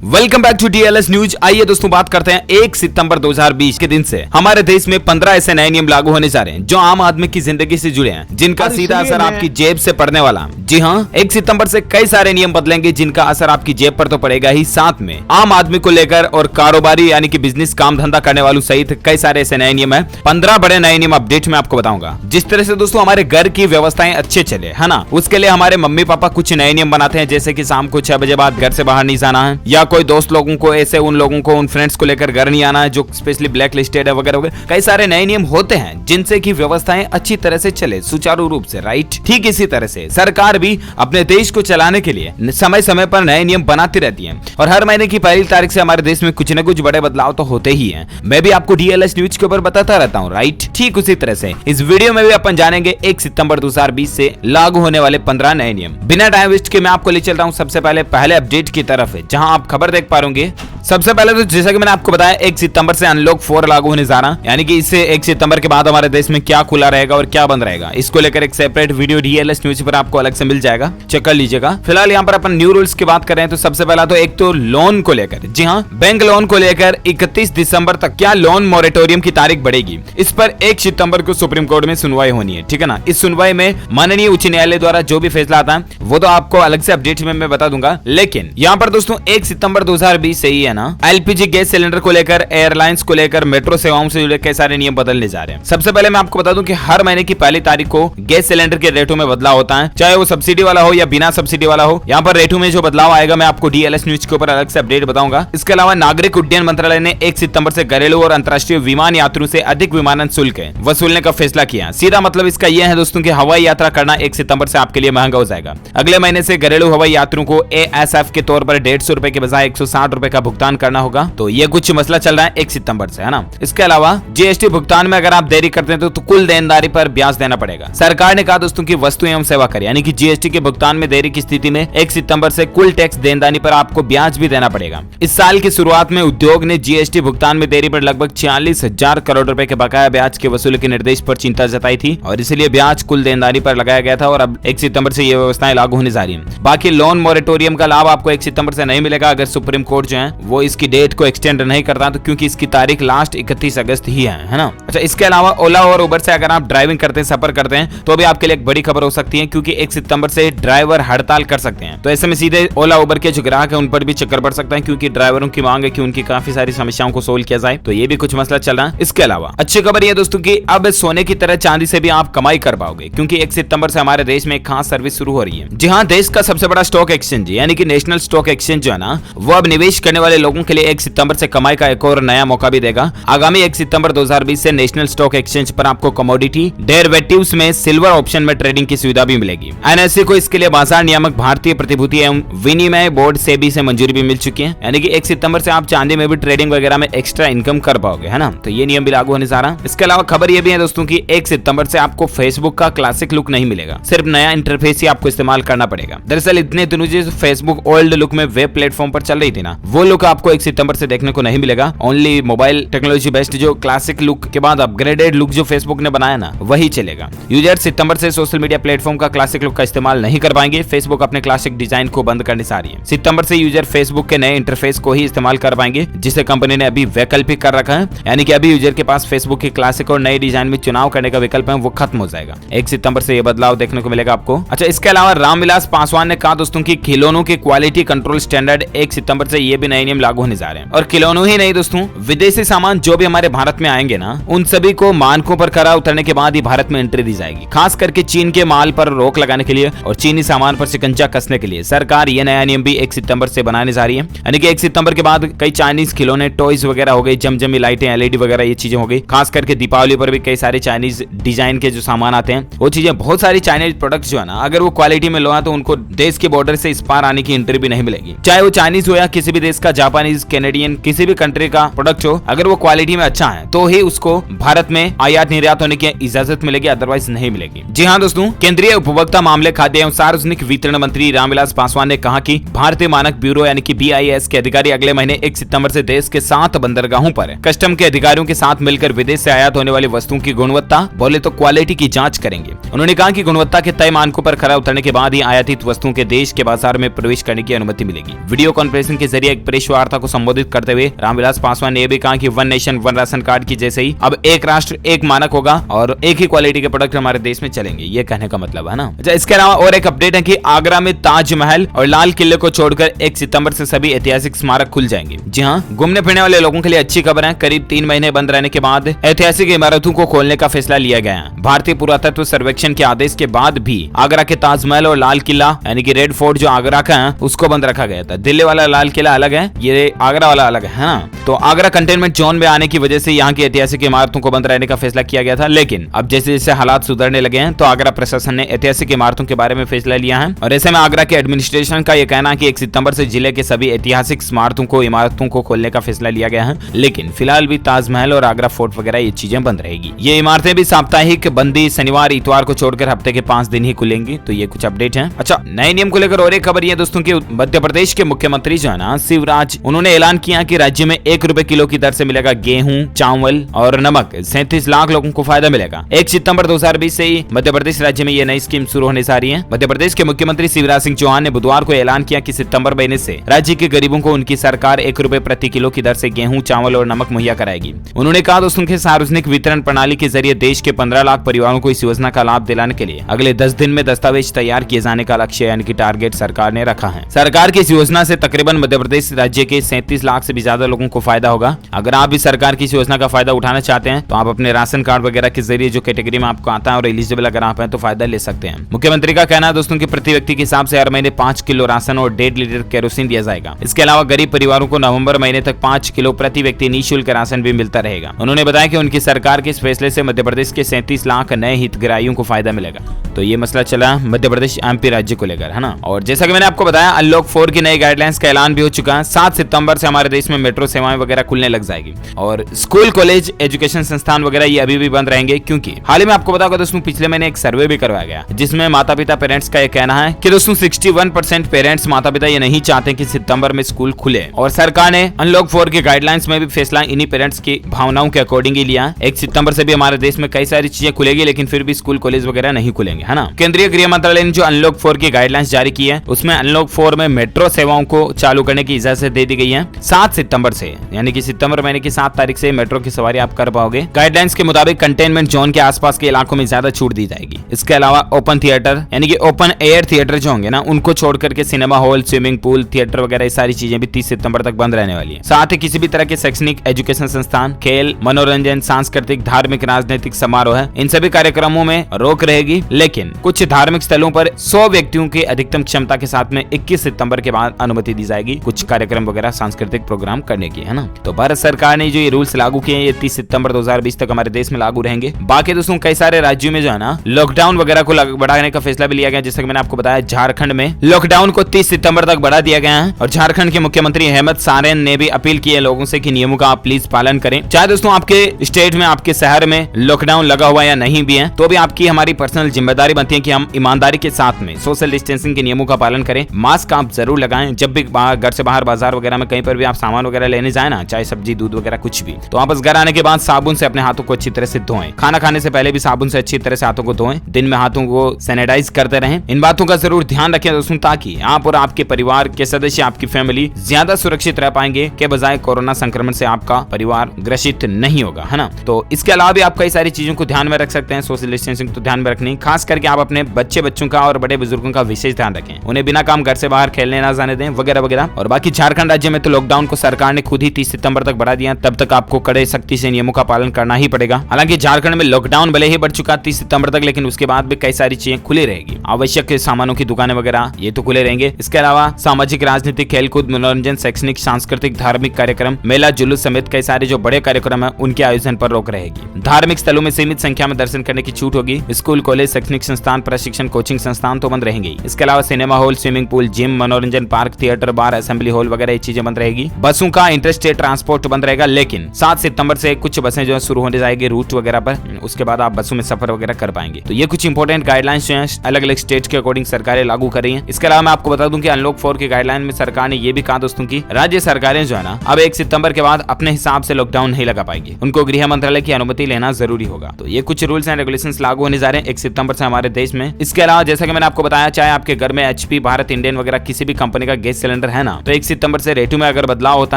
Welcome back to DLS news. आइए दोस्तों बात करते हैं 1 सितंबर 2020 के दिन से हमारे देश में 15 ऐसे नए नियम लागू होने जा रहे हैं जो आम आदमी की जिंदगी से जुड़े हैं, जिनका सीधा असर आपकी जेब से पड़ने वाला। जी हाँ, 1 सितंबर से कई सारे नियम बदलेंगे जिनका असर आपकी जेब पर तो पड़ेगा ही, साथ में आम आदमी को लेकर और कारोबारी यानी कि बिजनेस काम धंधा करने वालों सहित कई सारे ऐसे नए नियम है। 15 बड़े नए नियम अपडेट में आपको बताऊंगा। जिस तरह से दोस्तों हमारे घर की व्यवस्थाएं अच्छे चले, है ना, उसके लिए हमारे मम्मी पापा कुछ नए नियम बनाते हैं, जैसे कि शाम को 6 बजे बाद घर से बाहर नहीं जाना है, या कोई दोस्त लोगों को ऐसे उन लोगों को उन फ्रेंड्स को लेकर घर नहीं आना है जो स्पेशली ब्लैक लिस्टेड है वगैरह वगैरह। कई सारे नए नियम होते हैं जिनसे की व्यवस्थाएं अच्छी तरह से चले सुचारू रूप से, राइट। ठीक इसी तरह से सरकार भी अपने देश को चलाने के लिए समय समय पर नए नियम बनाती रहती है और हर महीने की पहली तारीख से हमारे देश में कुछ न कुछ बड़े बदलाव तो होते ही हैं। मैं भी आपको डीएलएस न्यूज के ऊपर बताता रहता हूँ, राइट। ठीक उसी तरह से इस वीडियो में भी अपन जानेंगे 1 सितंबर 2020 से लागू होने वाले 15 नए नियम। बिना टाइम वेस्ट के मैं आपको ले चल रहा हूँ सबसे पहले अपडेट की तरफ है, जहां आप खबर देख पा रहे। सबसे पहले तो जैसा कि मैंने आपको बताया 1 सितंबर से अनलॉक 4 लागू होने जा रहा है, यानी कि इससे 1 सितंबर के बाद हमारे देश में क्या खुला रहेगा और क्या बंद रहेगा, इसको लेकर एक सेपरेट वीडियो डीएलएस न्यूज पर आपको अलग से मिल जाएगा, चेक कर लीजिएगा। फिलहाल यहाँ पर अपन न्यू रूल्स की बात कर रहे हैं तो सबसे पहला तो एक तो लोन को लेकर, जी हाँ, बैंक लोन को लेकर 31 दिसंबर तक क्या लोन मॉरेटोरियम की तारीख बढ़ेगी। इस पर 1 सितंबर को सुप्रीम कोर्ट में सुनवाई होनी है, ठीक है ना। इस सुनवाई में माननीय उच्च न्यायालय द्वारा जो भी फैसला आता है वो तो आपको अलग से अपडेट में मैं बता दूंगा। लेकिन यहाँ पर दोस्तों 1 सितंबर 2020 से ही है ना, एलपीजी गैस सिलेंडर को लेकर, एयरलाइंस को लेकर, मेट्रो सेवाओं से जुड़े कई सारे नियम बदलने जा रहे हैं। सबसे पहले मैं आपको बता दूं कि हर महीने की पहली तारीख को गैस सिलेंडर के रेटों में बदलाव होता है, चाहे वो सब्सिडी वाला हो या बिना सब्सिडी वाला हो। यहाँ पर रेटों में जो बदलाव आएगा मैं आपको डीएलएस न्यूज के ऊपर अलग से अपडेट बताऊंगा। इसके अलावा नागरिक उड्डयन मंत्रालय ने 1 सितंबर से घरेलू और अंतर्राष्ट्रीय विमान यात्रियों से अधिक विमानन शुल्क वसूलने का फैसला किया। सीधा मतलब इसका यह है दोस्तों कि हवाई यात्रा करना 1 सितंबर से आपके लिए महंगा हो जाएगा। अगले महीने से घरेलू हवाई यात्रियों को एएसएफ के तौर पर 150 रुपए के बजाय 160 रुपए का भुगतान करना होगा। तो ये कुछ मसला चल रहा है 1 सितंबर से, है ना। इसके अलावा जीएसटी भुगतान में अगर आप देरी करते हैं तो कुल देनदारी पर ब्याज देना पड़ेगा। सरकार ने कहा दोस्तों कि वस्तु एवं सेवा कर यानी कि जीएसटी के भुगतान में देरी की स्थिति में 1 सितंबर से कुल टैक्स देनदारी पर आपको ब्याज भी देना पड़ेगा। इस साल की शुरुआत में उद्योग ने जीएसटी भुगतान में देरी पर लगभग 46,000 करोड़ रुपए के बकाया ब्याज के वसूली के निर्देश पर चिंता जताई थी और इसलिए ब्याज कुल देनदारी पर लगाया गया था और अब 1 सितंबर से ये व्यवस्थाएं लागू होने जा रही हैं। बाकी लोन मॉरेटोरियम का लाभ आपको 1 सितंबर से नहीं मिलेगा अगर सुप्रीम कोर्ट जो है वो इसकी डेट को एक्सटेंड नहीं करता, तो क्योंकि इसकी तारीख लास्ट 31 अगस्त ही है ना। अच्छा, इसके अलावा ओला और उबर से अगर आप ड्राइविंग करते हैं, सफर करते हैं, तो भी आपके लिए एक बड़ी खबर हो सकती है क्योंकि 1 सितंबर से ड्राइवर हड़ताल कर सकते हैं। तो ऐसे में सीधे ओला उबर के जो ग्राहक है उन पर भी चक्कर पड़ सकता है क्योंकि ड्राइवरों की मांग है कि उनकी काफी सारी समस्याओं को सोल्व किया जाए। तो ये भी कुछ मसला चल रहा है। इसके अलावा अच्छी खबर ये दोस्तों की अब सोने की तरह चांदी से भी आप कमाई कर पाओगे क्योंकि 1 सितंबर से हमारे देश में एक खास सर्विस शुरू हो रही है। जी हाँ, देश का सबसे बड़ा स्टॉक एक्सचेंज यानी कि नेशनल स्टॉक एक्सचेंज जो है ना, वो अब निवेश करने वाले लोगों के लिए 1 सितंबर से कमाई का एक और नया मौका भी देगा। आगामी 1 सितंबर 2020 से नेशनल स्टॉक एक्सचेंज पर आपको कमोडिटी डेरिवेटिव्स में सिल्वर ऑप्शन में ट्रेडिंग की सुविधा भी मिलेगी। एनएसई को इसके लिए बाजार नियामक भारतीय प्रतिभूति एवं विनिमय बोर्ड सेबी से मंजूरी भी मिल चुकी है, यानी कि 1 सितंबर से आप चांदी में भी ट्रेडिंग वगैरह में एक्स्ट्रा इनकम कर पाओगे, है ना। तो ये नियम भी लागू होने जा रहा है। इसके अलावा खबर ये भी है दोस्तों की 1 सितंबर से आपको फेसबुक का क्लासिक लुक नहीं मिलेगा, सिर्फ नया इंटरफेस ही आपको इस्तेमाल करना पड़ेगा। दरअसल इतने दिनों जो फेसबुक ओल्ड लुक में वेब प्लेटफॉर्म पर चल रही थी ना, वो लुक आपको 1 सितंबर से देखने को नहीं मिलेगा। ओनली मोबाइल टेक्नोलॉजी बेस्ड जो क्लासिक लुक के बाद अपग्रेडेड लुक जो फेसबुक ने बनाया ना, वही चलेगा। यूजर सितंबर से सोशल मीडिया प्लेटफॉर्म का क्लासिक लुक का इस्तेमाल नहीं कर पाएंगे। फेसबुक अपने क्लासिक डिजाइन को बंद करने जा रही है। सितंबर से यूजर फेसबुक के नए इंटरफेस को ही इस्तेमाल कर पाएंगे, जिसे कंपनी ने अभी वैकल्पिक कर रखा है, यानी कि अभी यूजर के पास फेसबुक के क्लासिक और नए डिजाइन में चुनाव करने का विकल्प है, वो खत्म हो जाएगा। 1 सितंबर से ये बदलाव देखने को मिलेगा आपको। अच्छा, इसके अलावा रामविलास पासवान ने कहा दोस्तों की खिलौनों के क्वालिटी कंट्रोल स्टैंडर्ड 1 सितंबर से ये भी नए नियम लागू होने जा रहे हैं। और खिलौनों ही नहीं दोस्तों, विदेशी सामान जो भी हमारे भारत में आएंगे ना, उन सभी को मानकों पर खरा उतरने के बाद ही भारत में एंट्री दी जाएगी। खास करके चीन के माल पर रोक लगाने के लिए और चीनी सामान पर शिकंजा कसने के लिए सरकार ये नया नियम भी 1 सितंबर से बनाने जा रही है, यानी कि 1 सितंबर के बाद कई चाइनीज खिलौने, टॉयज वगैरह हो गए, जमजमी लाइटें, एलईडी वगैरह ये चीजें हो गई। खास करके दीपावली पर भी कई सारे चाइनीज डिजाइन के जो सामान आते हैं, वो चीजें, बहुत सारी चाइनीज प्रोडक्ट्स जो है ना, अगर वो क्वालिटी में लो है तो उनको देश के बॉर्डर से इस पार आने की एंट्री भी नहीं मिलेगी। चाहे वो चाइनीज हो या किसी भी देश का जापानीज, कैनेडियन, किसी भी कंट्री का प्रोडक्ट हो, अगर वो क्वालिटी में अच्छा है तो ही उसको भारत में आयात निर्यात होने की इजाजत मिलेगी, अदरवाइज नहीं मिलेगी। जी हाँ दोस्तों, केंद्रीय उपभोक्ता मामले, खाद्य एवं सार्वजनिक वितरण मंत्री रामविलास पासवान ने कहा कि भारतीय मानक ब्यूरो यानी कि BIS के अधिकारी अगले महीने 1 सितंबर से देश के 7 बंदरगाहों पर कस्टम के अधिकारियों के साथ मिलकर विदेश से आयात होने वाली वस्तुओं की गुणवत्ता, बोले तो क्वालिटी की जांच करेंगे। उन्होंने कहा कि गुणवत्ता के तय मानकों पर खरा उतरने के बाद ही आयातित वस्तुओं के देश के बाजार में प्रवेश करने की अनुमति मिलेगी। वीडियो कॉन्फ्रेंसिंग के जरिए एक प्रेस वार्ता को संबोधित करते हुए रामविलास पासवान ने यह भी कहा कि one nation one ration card की जैसे ही अब एक राष्ट्र एक मानक होगा और एक ही क्वालिटी के प्रोडक्ट हमारे देश में चलेंगे, ये कहने का मतलब है ना। अच्छा, इसके अलावा और एक अपडेट है कि आगरा में ताजमहल और लाल किले को छोड़कर 1 सितंबर से सभी ऐतिहासिक स्मारक खुल जाएंगे। जी हाँ, घूमने फिरने वाले लोगों के लिए अच्छी खबर है। करीब 3 महीने बंद रहने के बाद ऐतिहासिक इमारतों को खोलने का फैसला लिया गया है। भारतीय पुरातत्व सर्वेक्षण के आदेश के बाद भी आगरा के ताजमहल और लाल किला यानी कि रेड फोर्ट जो आगरा का है उसको बंद रखा गया था। दिल्ली वाला लाल किला अलग है, ये आगरा वाला अलग है ना। तो आगरा कंटेनमेंट जोन में आने की वजह से यहाँ की ऐतिहासिक इमारतों को बंद रहने का फैसला किया गया था, लेकिन अब जैसे जैसे हालात सुधरने लगे हैं तो आगरा प्रशासन ने ऐतिहासिक इमारतों के बारे में फैसला लिया है। और ऐसे में आगरा के एडमिनिस्ट्रेशन का यह कहना है कि 1 सितंबर से जिले के सभी ऐतिहासिक स्मारकों को, इमारतों को खोलने का फैसला लिया गया है, लेकिन फिलहाल भी ताजमहल और आगरा फोर्ट वगैरह ये चीजें बंद रहेगी। ये इमारतें भी साप्ताहिक बंदी शनिवार इतवार को छोड़कर हफ्ते के 5 दिन ही खुलेंगी। तो ये कुछ अपडेट है। अच्छा, नए नियम को लेकर और एक खबर ये दोस्तों की मध्य प्रदेश के मुख्यमंत्री जो है ना शिवराज, उन्होंने ऐलान किया कि राज्य में 1 रुपए किलो की दर से मिलेगा गेहूं, चावल और नमक। 37 लाख लोगों को फायदा मिलेगा। 1 सितंबर 2020 से ही मध्य प्रदेश राज्य में ये नई स्कीम शुरू होने जा रही है। मध्य प्रदेश के मुख्यमंत्री शिवराज सिंह चौहान ने बुधवार को ऐलान किया कि सितंबर महीने से राज्य के गरीबों को उनकी सरकार 1 रुपए प्रति किलो की दर से गेहूं, चावल और नमक मुहैया कराएगी। उन्होंने कहा दोस्तों के सार्वजनिक वितरण प्रणाली के जरिए देश के 15 लाख परिवारों को इस योजना का लाभ दिलाने के लिए अगले 10 दिन में दस्तावेज तैयार किए जाने का लक्ष्य यानी कि टारगेट सरकार ने रखा है। सरकार की इस योजना से तकरीबन मध्य प्रदेश राज्य के 37 लाख से भी ज्यादा लोगों को फायदा होगा। अगर आप भी सरकार की इस योजना का फायदा उठाना चाहते हैं तो आप अपने राशन कार्ड वगैरह के जरिए जो कैटेगरी में आपको आता है और एलिजिबल अगर आप हैं तो फायदा ले सकते हैं। मुख्यमंत्री का कहना है दोस्तों कि प्रति व्यक्ति के हिसाब से हर महीने 5 किलो राशन और 1.5 लीटर केरोसिन दिया जाएगा। इसके अलावा गरीब परिवारों को नवंबर महीने तक 5 किलो प्रति व्यक्ति निःशुल्क राशन भी मिलता रहेगा। उन्होंने बताया कि उनकी सरकार के इस फैसले से मध्य प्रदेश के 37 लाख नए हितग्राहियों को फायदा मिलेगा। तो ये मसला चला मध्य प्रदेश MP राज्य को लेकर, है ना। और जैसा कि मैंने आपको बताया, अनलॉक 4 की नई गाइडलाइंस का ऐलान भी हो चुका है। 7 सितंबर से हमारे देश में मेट्रो सेवाएं वगैरह खुलने लग जाएगी और स्कूल, कॉलेज, एजुकेशन संस्थान वगैरह ये अभी भी बंद रहेंगे, क्योंकि हाल ही में आपको बताऊंगा दोस्तों पिछले महीने एक सर्वे भी करवाया गया जिसमें माता पिता पेरेंट्स का ये कहना है कि दोस्तों 61% पेरेंट्स माता पिता ये नहीं चाहते कि सितंबर में स्कूल खुले। और सरकार ने अनलॉक 4 की गाइडलाइंस में भी फैसला इन्हीं पेरेंट्स की भावनाओं के अकॉर्डिंग ही लिया। 1 सितंबर से भी हमारे देश में कई सारी चीजें खुलेगी, लेकिन फिर भी स्कूल, कॉलेज वगैरह नहीं खुलेंगे, है ना। केंद्रीय गृह मंत्रालय ने जो अनलॉक 4 की गाइडलाइंस जारी की है उसमें अनलॉक 4 में मेट्रो सेवाओं को चालू करने की इजाजत दे दी गई है 7 सितंबर से, यानी कि सितंबर महीने की 7 तारीख से मेट्रो की सवारी आप कर पाओगे। गाइडलाइंस के मुताबिक कंटेनमेंट जोन के आसपास के इलाकों में ज्यादा छूट दी जाएगी। इसके अलावा ओपन थिएटर यानी कि ओपन एयर थिएटर जो होंगे ना उनको छोड़ करके cinema hall, swimming pool, theatre वगैरह ये सारी चीजें भी 30 सितंबर तक बंद रहने वाली है। साथ ही किसी भी तरह के शैक्षणिक, एजुकेशन संस्थान, खेल, मनोरंजन, सांस्कृतिक, धार्मिक, राजनीतिक समारोह है, इन सभी कार्यक्रमों में रोक रहेगी। लेकिन कुछ धार्मिक स्थलों पर 100 व्यक्तियों की अधिकतम क्षमता के साथ में 21 सितंबर के बाद अनुमति दी जाएगी कुछ कार्यक्रम वगैरह, सांस्कृतिक प्रोग्राम करने की, है ना। तो भारत सरकार ने जो ये रूल्स लागू किए हैं ये 30 सितंबर 2020 तक हमारे देश में लागू रहेंगे। बाकी दोस्तों कई सारे राज्यों में जो है ना लॉकडाउन वगैरह को बढ़ाने का फैसला भी लिया गया। जैसे कि मैंने आपको बताया, झारखंड में लॉकडाउन को 30 सितंबर तक बढ़ा दिया गया है और झारखंड के मुख्यमंत्री हेमंत सोरेन ने भी अपील की है लोगों से कि नियमों का आप प्लीज पालन करें। चाहे दोस्तों आपके स्टेट में, आपके शहर में लॉकडाउन लगा हुआ या नहीं भी है, तो भी आपकी हमारी पर्सनल जिम्मेदारी बनती है कि हम ईमानदारी के साथ में सोशल डिस्टेंसिंग के नियमों का पालन करें। मास्क आप जरूर लगाएं। जब भी घर से बाहर बाजार वगैरह में कहीं पर भी आप सामान वगैरह लेने जाए ना, चाहे सब्जी, दूध वगैरह कुछ भी, तो आप बस घर आने के बाद साबुन से अपने हाथों को अच्छी तरह से धोएं। खाना खाने से पहले भी साबुन से अच्छी तरह से हाथों को धोएं। दिन में हाथों को सैनिटाइज करते रहें। इन बातों का जरूर ध्यान रखें दोस्तों, ताकि आप और आपके परिवार के सदस्य, आपकी फैमिली ज्यादा सुरक्षित रह पाएंगे के बजाय कोरोना संक्रमण से आपका परिवार ग्रसित नहीं होगा, है ना। तो इसके अलावा भी आप कई सारी चीजों को ध्यान में रख सकते हैं। सोशल डिस्टेंसिंग तो ध्यान में रखनी, खास करके आप अपने बच्चों का और बड़े बुजुर्गों का विशेष ध्यान रखें। उन्हें बिना काम घर से बाहर खेलने ना जाने दें वगैरह वगैरह। और बाकी झारखंड राज्य में तो लॉकडाउन को सरकार ने खुद ही 30 सितंबर तक बढ़ा दिया। तब तक आपको कड़े सख्ती से नियमों का पालन करना ही पड़ेगा। हालांकि झारखंड में लॉकडाउन भले ही बढ़ चुका 30 सितंबर तक, लेकिन उसके बाद भी कई सारी चीजें खुली रहेगी। आवश्यक सामानों की दुकानें वगैरह ये तो खुले रहेंगे। इसके अलावा सामाजिक, राजनीतिक, खेलकूद, मनोरंजन, शैक्षणिक, सांस्कृतिक, धार्मिक कार्यक्रम, मेला, जुलूस समेत कई सारे जो बड़े कार्यक्रम है उनके आयोजन पर रोक रहेगी। धार्मिक स्थलों में सीमित संख्या में दर्शन करने की छूट होगी। स्कूल, कॉलेज, शैक्षणिक संस्थान, प्रशिक्षण, कोचिंग संस्थान तो बंद रहेंगे। इसके अलावा cinema hall, swimming pool, gym, मनोरंजन पार्क, थिएटर, बार, असेंबली हॉल वगैरह चीजें बंद रहेगी। बसों का इंटरस्टेट ट्रांसपोर्ट बंद रहेगा, लेकिन 7 सितंबर से कुछ बसें जो है शुरू होने जाएगी रूट वगैरह पर, उसके बाद आप बसों में सफर वगैरह कर पाएंगे। तो ये कुछ इंपॉर्टेंट गाइडलाइंस जो हैं अलग अलग स्टेट के अकॉर्डिंग सरकारें लागू कर रही हैं। इसके अलावा मैं आपको बता दूं कि अनलॉक 4 के गाइडलाइन में सरकार ने ये भी कहा दोस्तों की राज्य सरकारें जो है ना अब 1 सितंबर के बाद अपने हिसाब से लॉकडाउन नहीं लगा पाएगी, उनको गृह मंत्रालय की अनुमति लेना जरूरी होगा। तो ये कुछ रूल्स एंड रेगुलेशंस लागू होने जा रहे हैं 1 सितंबर से हमारे देश में। इसके अलावा जैसा कि मैंने आपको बताया, चाहे आपके घर में HP, भारत, इंडियन वगैरह किसी भी कंपनी का गैस सिलेंडर है ना, तो 1 सितंबर से रेटों में अगर बदलाव होता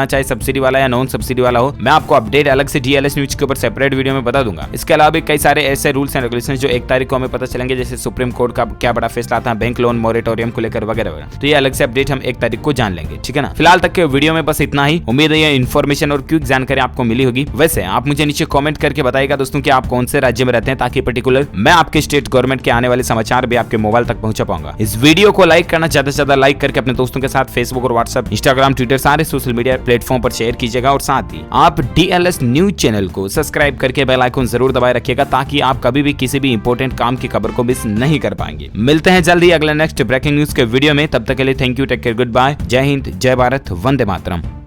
है, चाहे सब्सिडी वाला या नॉन सब्सिडी वाला हो, मैं आपको अपडेट अलग से DLS न्यूज के ऊपर सेपरेट वीडियो में बता दूंगा। इसके अलावा भी कई सारे ऐसे रूल्स एंड रेगुलेशंस जो 1 तारीख को हमें पता चलेंगे, जैसे सुप्रीम कोर्ट का क्या बड़ा फैसला आता है बैंक लोन मोरेटोरियम को लेकर वगैरह वगैरह। तो ये अलग से अपडेट हम 1 तारीख को जान लेंगे, ठीक है ना। फिलहाल तक के वीडियो में बस इतना ही। उम्मीद है ये इन्फॉर्मेशन और क्विक जानकारी आपको मिली होगी। वैसे आप मुझे नीचे कमेंट करके बताइएगा दोस्तों कि आप कौन से राज्य में रहते हैं, ताकि पर्टिकुलर मैं आपके स्टेट गवर्नमेंट के आने वाले समाचार भी आपके मोबाइल तक पहुंचा पाऊंगा। इस वीडियो को लाइक करना, ज्यादा से ज्यादा लाइक करके अपने दोस्तों के साथ फेसबुक और व्हाट्सएप, इंस्टाग्राम, ट्विटर सारे सोशल मीडिया प्लेटफॉर्म पर शेयर कीजिएगा। और साथ ही आप DLS न्यूज चैनल को सब्सक्राइब करके बेल आइकन जरूर दबाए रखिएगा, ताकि आप कभी भी किसी भी इंपॉर्टेंट काम की खबर को मिस नहीं कर पाएंगे। मिलते हैं जल्दी अगले नेक्स्ट ब्रेकिंग न्यूज के वीडियो में। तब तक के लिए thank you, take care, good bye, जय हिंद, जय भारत, वंदे मातरम।